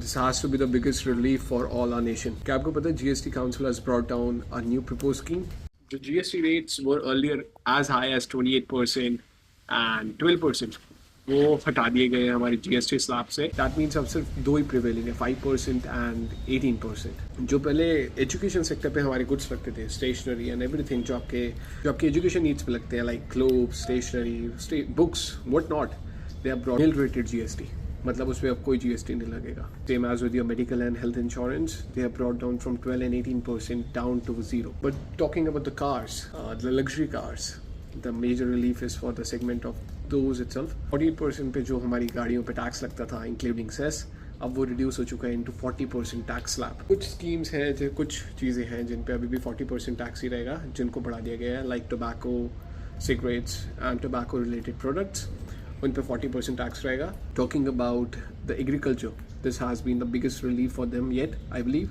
This has to be the biggest relief for all our nation. क्या आपको पता है GST Council has brought down a new proposed scheme? The GST rates were earlier as high as 28% and 12%. वो हटा दिए गए हैं हमारे GST स्लैब से. That means अब सिर्फ दो ही प्रिवेलिंग है, 5% and 18%. जो पहले एजुकेशन सेक्टर पे हमारे गुड्स लगते थे, स्टेशनरी एंड एवरीथिंग, जो आपके एजुकेशन नीड्स पे लगते हैं, like clothes, stationery, books, what not, they have brought nil rated GST. मतलब उसमें अब कोई GST नहीं लगेगा. Same as with your medical and health insurance, they have brought down from 12 and 18% down to 0. But talking about the cars, the luxury cars, the major relief is for the segment of those itself. 40% पे जो हमारी गाड़ियों पे tax लगता था including cess, अब वो reduce हो चुका है इनटू 40% टैक्स स्लैब. कुछ स्कीम्स हैं, जो कुछ चीज़ें हैं जिन पे अभी भी 40% टैक्स ही रहेगा, जिनको बढ़ा दिया गया है, like tobacco, cigarettes and tobacco related products, उन पे 40% टैक्स रहेगा. Talking about the agriculture, this has been the biggest relief for them yet, I believe.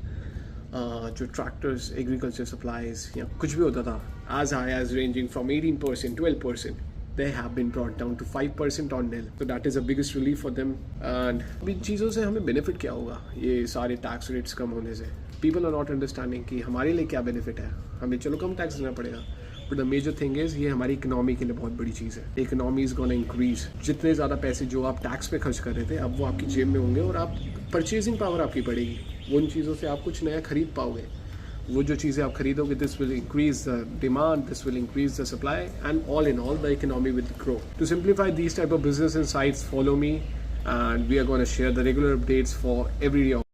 जो ट्रैक्टर्स, एग्रीकल्चर सप्लाईज या कुछ भी होता था, as high as ranging from 18%, 12%, they have been brought down to 5% on nil. So that is the biggest relief for them. And इन चीज़ों से हमें benefit क्या होगा ये सारे टैक्स रेट्स कम होने से? People are not understanding कि हमारे लिए क्या बेनिफिट है. हमें चलो कम टैक्स देना पड़ेगा, but the major thing is ये हमारी इकोनॉमी के लिए बहुत बड़ी चीज़ है. Economy is gonna increase. जितने ज़्यादा पैसे जो आप टैक्स पे खर्च कर रहे थे, अब वो आपकी जेब में होंगे और आप परचेजिंग पावर आपकी बढ़ेगी. उन चीज़ों से आप कुछ नया खरीद पाओगे. वो जो चीज़ें आप खरीदोगे, this will increase the demand, this will increase the supply, and all in all the economy will grow. To simplify these type of business insights, follow me, and we are going to share the regular updates for every day.